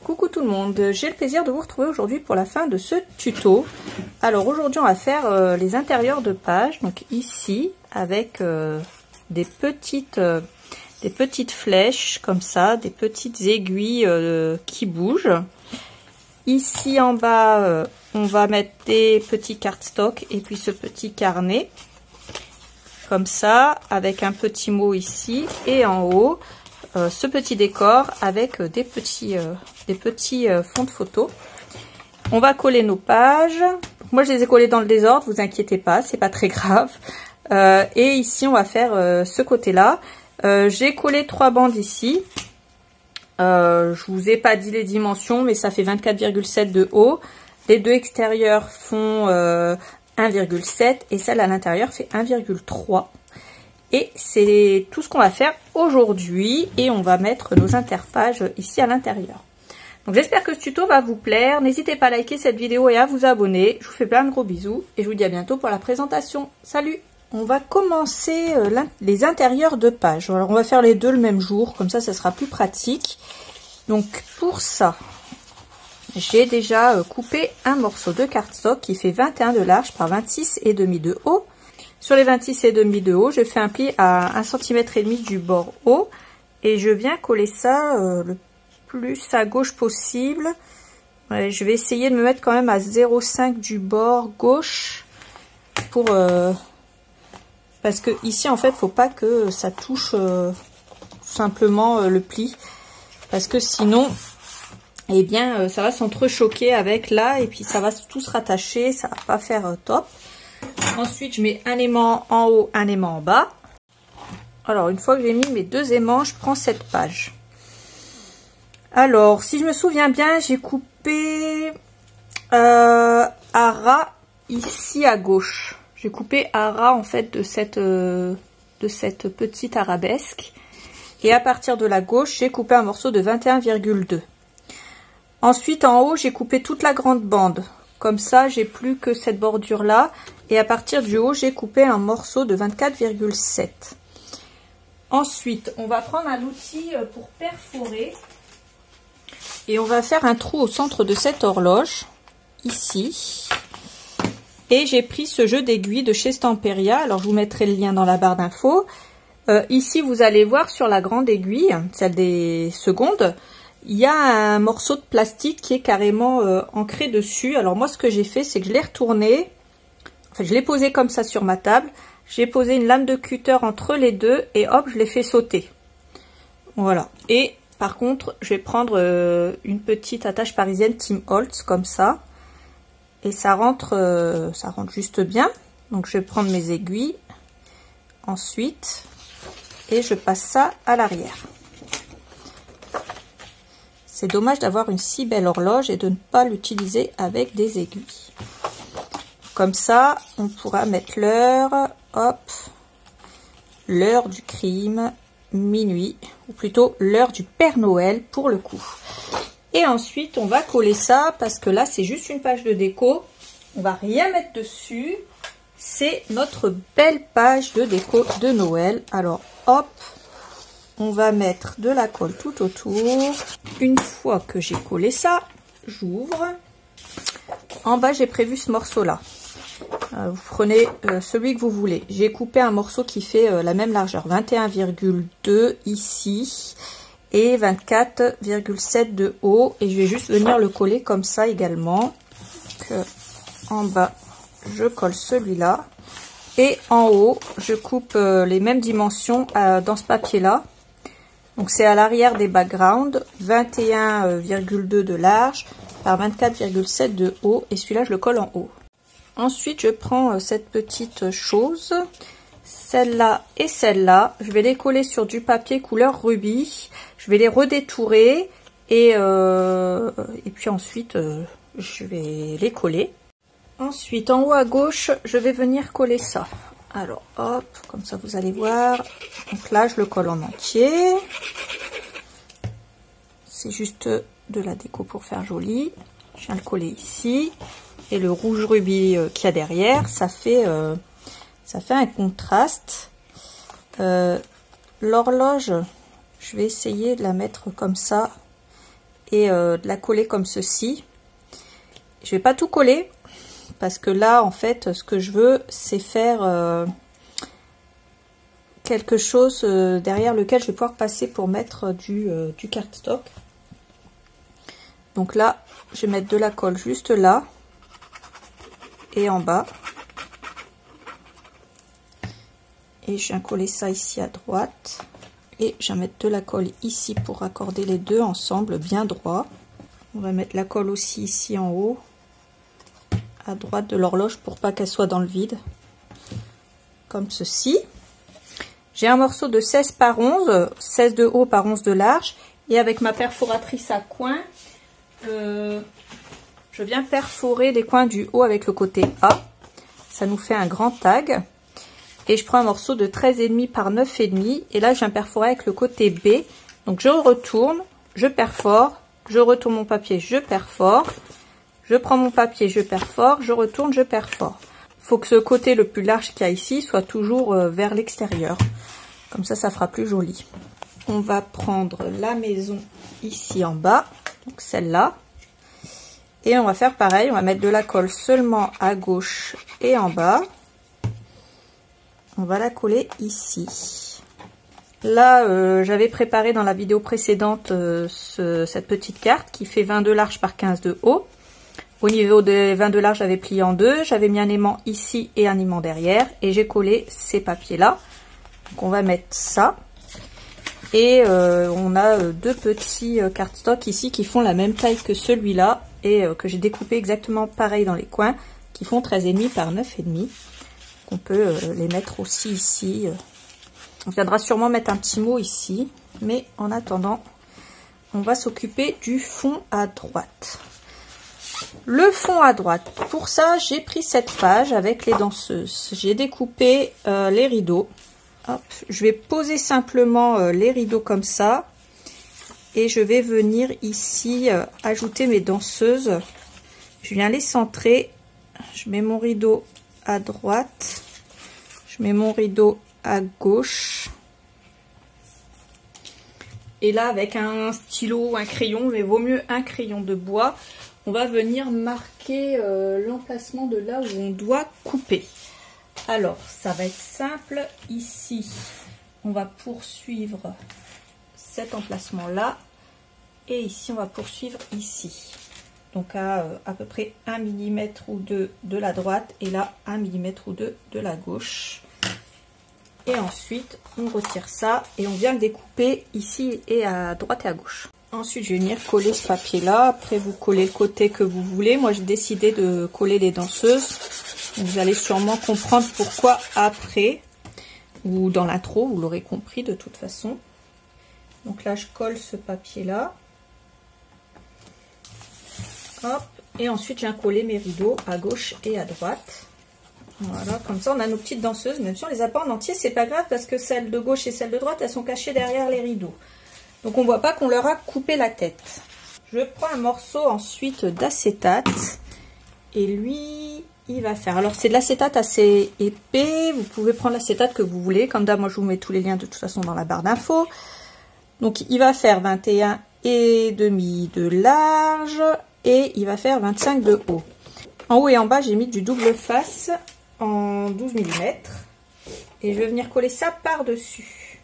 Coucou tout le monde, j'ai le plaisir de vous retrouver aujourd'hui pour la fin de ce tuto. Alors aujourd'hui on va faire les intérieurs de page, donc ici avec des petites flèches comme ça, des petites aiguilles qui bougent. Ici en bas on va mettre des petits cardstock et puis ce petit carnet comme ça avec un petit mot ici et en haut ce petit décor avec des petits fonds de photos. On va coller nos pages. Moi je les ai collées dans le désordre, vous inquiétez pas, c'est pas très grave. Et ici on va faire ce côté là. J'ai collé 3 bandes ici. Je vous ai pas dit les dimensions, mais ça fait 24,7 de haut. Les deux extérieurs font 1,7 et celle à l'intérieur fait 1,3. Et c'est tout ce qu'on va faire aujourd'hui et on va mettre nos interpages ici à l'intérieur. Donc j'espère que ce tuto va vous plaire. N'hésitez pas à liker cette vidéo et à vous abonner. Je vous fais plein de gros bisous et je vous dis à bientôt pour la présentation. Salut! On va commencer les intérieurs de page. Alors on va faire les deux le même jour, comme ça sera plus pratique. Donc pour ça, j'ai déjà coupé un morceau de cardstock qui fait 21 de large par 26,5 de haut. Sur les 26,5 de haut, je fais un pli à 1,5 cm du bord haut et je viens coller ça le plus à gauche possible. Ouais, je vais essayer de me mettre quand même à 0,5 du bord gauche pour parce que ici en fait faut pas que ça touche simplement le pli, parce que sinon eh bien ça va s'entrechoquer avec là et puis ça va tout se rattacher, ça va pas faire top. Ensuite je mets un aimant en haut, un aimant en bas. Alors une fois que j'ai mis mes deux aimants, je prends cette page. Alors si je me souviens bien, j'ai coupé à ras ici à gauche. J'ai coupé à ras en fait de cette petite arabesque. Et à partir de la gauche, j'ai coupé un morceau de 21,2. Ensuite en haut, j'ai coupé toute la grande bande. Comme ça, j'ai plus que cette bordure là. Et à partir du haut, j'ai coupé un morceau de 24,7. Ensuite, on va prendre un outil pour perforer. Et on va faire un trou au centre de cette horloge. Ici. Et j'ai pris ce jeu d'aiguilles de chez Stamperia. Alors, je vous mettrai le lien dans la barre d'infos. Ici, vous allez voir sur la grande aiguille, celle des secondes, il y a un morceau de plastique qui est carrément ancré dessus. Alors, moi, ce que j'ai fait, c'est que je l'ai retourné. Enfin, je l'ai posé comme ça sur ma table. J'ai posé une lame de cutter entre les deux et hop, je l'ai fait sauter. Voilà. Et par contre, je vais prendre une petite attache parisienne Tim Holtz comme ça. Et ça rentre juste bien. Donc je vais prendre mes aiguilles ensuite et je passe ça à l'arrière. C'est dommage d'avoir une si belle horloge et de ne pas l'utiliser avec des aiguilles. Comme ça, on pourra mettre l'heure, hop, l'heure du crime, minuit, ou plutôt l'heure du Père Noël pour le coup. Et ensuite, on va coller ça parce que là, c'est juste une page de déco. On va rien mettre dessus. C'est notre belle page de déco de Noël. Alors, hop, on va mettre de la colle tout autour. Une fois que j'ai collé ça, j'ouvre. En bas, j'ai prévu ce morceau-là. Vous prenez celui que vous voulez. J'ai coupé un morceau qui fait la même largeur, 21,2 ici. Et 24,7 de haut, et je vais juste venir le coller comme ça également. Donc, en bas je colle celui-là et en haut je coupe les mêmes dimensions dans ce papier là. Donc c'est à l'arrière des backgrounds, 21,2 de large par 24,7 de haut, et celui-là je le colle en haut. Ensuite je prends cette petite chose, celle-là et celle-là, je vais les coller sur du papier couleur rubis. Je vais les redétourer et puis ensuite je vais les coller. Ensuite en haut à gauche, je vais venir coller ça. Alors hop, comme ça vous allez voir. Donc là je le colle en entier. C'est juste de la déco pour faire joli. Je viens le coller ici. Et le rouge rubis qu'il y a derrière, ça fait un contraste. L'horloge, je vais essayer de la mettre comme ça et de la coller comme ceci. Je vais pas tout coller parce que là en fait ce que je veux c'est faire quelque chose derrière lequel je vais pouvoir passer pour mettre du cardstock. Donc là je vais mettre de la colle juste là et en bas. Et je viens coller ça ici à droite. Et je vais mettre de la colle ici pour raccorder les deux ensemble bien droit. On va mettre la colle aussi ici en haut, à droite de l'horloge pour pas qu'elle soit dans le vide. Comme ceci. J'ai un morceau de 16 par 11, 16 de haut par 11 de large. Et avec ma perforatrice à coin, je viens perforer les coins du haut avec le côté A. Ça nous fait un grand tag. Et je prends un morceau de 13,5 par 9,5 et là je viens perforer avec le côté B. Donc je retourne, je perfore, je retourne mon papier, je perfore, je prends mon papier, je perfore, je retourne, je perfore. Il faut que ce côté le plus large qu'il y a ici soit toujours vers l'extérieur. Comme ça, ça fera plus joli. On va prendre la maison ici en bas, donc celle-là. Et on va faire pareil, on va mettre de la colle seulement à gauche et en bas. On va la coller ici. Là, j'avais préparé dans la vidéo précédente cette petite carte qui fait 20 de large par 15 de haut. Au niveau des 20 de large, j'avais plié en deux. J'avais mis un aimant ici et un aimant derrière. Et j'ai collé ces papiers-là. Donc on va mettre ça. Et on a deux petits cardstock ici qui font la même taille que celui-là. Et que j'ai découpé exactement pareil dans les coins. Qui font 13,5 par 9,5. On peut les mettre aussi ici. On viendra sûrement mettre un petit mot ici. Mais en attendant, on va s'occuper du fond à droite. Le fond à droite. Pour ça, j'ai pris cette page avec les danseuses. J'ai découpé les rideaux. Hop, je vais poser simplement les rideaux comme ça. Et je vais venir ici ajouter mes danseuses. Je viens les centrer. Je mets mon rideau à droite, je mets mon rideau à gauche et là avec un stylo ou un crayon, mais vaut mieux un crayon de bois, on va venir marquer l'emplacement de là où on doit couper. Alors ça va être simple, ici on va poursuivre cet emplacement là et ici on va poursuivre ici. Donc à peu près 1 mm ou 2 de la droite et là 1 mm ou 2 de la gauche. Et ensuite on retire ça et on vient le découper ici et à droite et à gauche. Ensuite je vais venir coller ce papier là. Après vous collez le côté que vous voulez. Moi j'ai décidé de coller les danseuses. Vous allez sûrement comprendre pourquoi après. Ou dans l'intro, vous l'aurez compris de toute façon. Donc là je colle ce papier là. Hop, et ensuite je viens coller mes rideaux à gauche et à droite. Voilà, comme ça on a nos petites danseuses. Même si on les a pas en entier, c'est pas grave parce que celles de gauche et celles de droite, elles sont cachées derrière les rideaux. Donc on voit pas qu'on leur a coupé la tête. Je prends un morceau ensuite d'acétate. Et lui, il va faire... Alors c'est de l'acétate assez épais. Vous pouvez prendre l'acétate que vous voulez. Comme d'hab, moi je vous mets tous les liens de toute façon dans la barre d'infos. Donc il va faire 21,5 de large. Et il va faire 25 de haut. En haut et en bas, j'ai mis du double face en 12 mm. Et je vais venir coller ça par-dessus.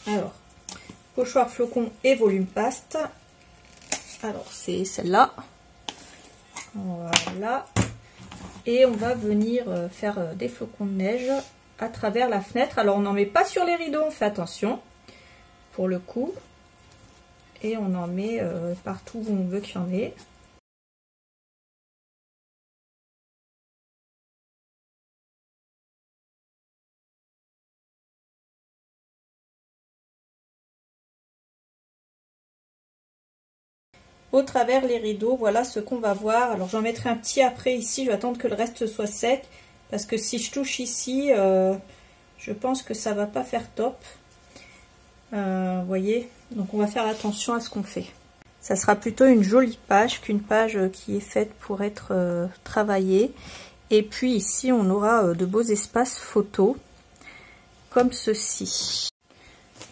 Alors, pochoir flocon et volume paste. Alors, c'est celle-là. Voilà. Et on va venir faire des flocons de neige à travers la fenêtre. Alors, on n'en met pas sur les rideaux, on fait attention. Pour le coup. Et on en met partout où on veut qu'il y en ait. Au travers les rideaux, voilà ce qu'on va voir. Alors j'en mettrai un petit après ici, je vais attendre que le reste soit sec. Parce que si je touche ici, je pense que ça va pas faire top. Vous voyez, donc on va faire attention à ce qu'on fait. Ça sera plutôt une jolie page qu'une page qui est faite pour être travaillée. Et puis ici on aura de beaux espaces photos comme ceci.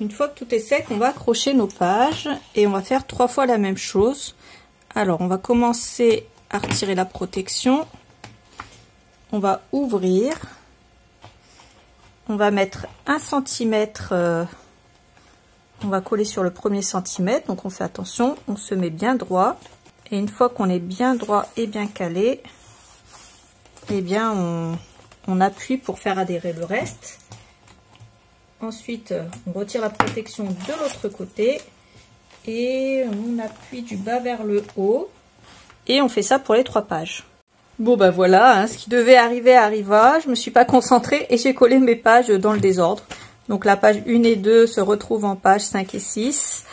Une fois que tout est sec, on va accrocher nos pages et on va faire 3 fois la même chose. Alors, on va commencer à retirer la protection. On va ouvrir. On va mettre 1 cm. On va coller sur le premier centimètre. Donc, on fait attention. On se met bien droit. Et une fois qu'on est bien droit et bien calé, eh bien, on appuie pour faire adhérer le reste. Ensuite, on retire la protection de l'autre côté. Et on appuie du bas vers le haut. Et on fait ça pour les 3 pages. Bon ben voilà, hein, ce qui devait arriver arriva, je me suis pas concentrée et j'ai collé mes pages dans le désordre. Donc la page 1 et 2 se retrouvent en page 5 et 6.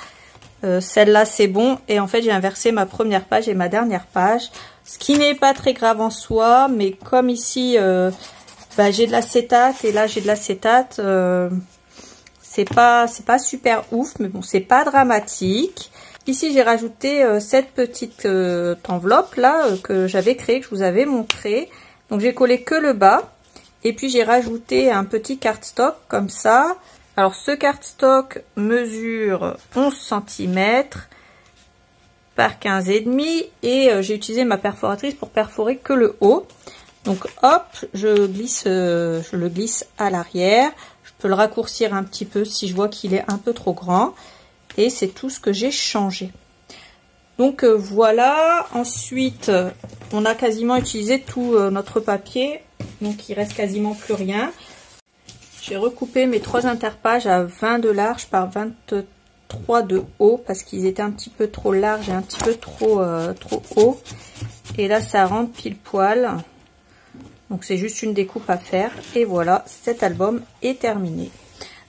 Celle-là c'est bon et en fait j'ai inversé ma première page et ma dernière page. Ce qui n'est pas très grave en soi, mais comme ici j'ai de l'acétate et là j'ai de l'acétate, c'est pas super ouf, mais bon c'est pas dramatique. Ici, j'ai rajouté cette petite enveloppe là que j'avais créée, que je vous avais montré. Donc, j'ai collé que le bas. Et puis, j'ai rajouté un petit cardstock comme ça. Alors, ce cardstock mesure 11 cm par 15,5. Et j'ai utilisé ma perforatrice pour perforer que le haut. Donc, hop, je le glisse à l'arrière. Je peux le raccourcir un petit peu si je vois qu'il est un peu trop grand. Et c'est tout ce que j'ai changé. Donc voilà. Ensuite, on a quasiment utilisé tout notre papier. Donc il reste quasiment plus rien. J'ai recoupé mes 3 interpages à 20 de large par 23 de haut. Parce qu'ils étaient un petit peu trop larges et un petit peu trop haut. Et là, ça rentre pile poil. Donc c'est juste une découpe à faire. Et voilà, cet album est terminé.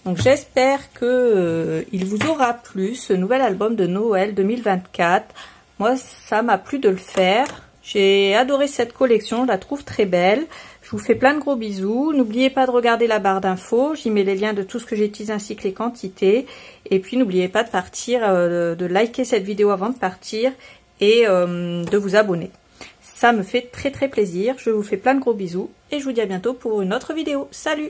Donc j'espère que il vous aura plu, ce nouvel album de Noël 2024. Moi, ça m'a plu de le faire. J'ai adoré cette collection, je la trouve très belle. Je vous fais plein de gros bisous. N'oubliez pas de regarder la barre d'infos. J'y mets les liens de tout ce que j'ai utilisé ainsi que les quantités. Et puis n'oubliez pas de partir, de liker cette vidéo avant de partir et de vous abonner. Ça me fait très très plaisir. Je vous fais plein de gros bisous et je vous dis à bientôt pour une autre vidéo. Salut!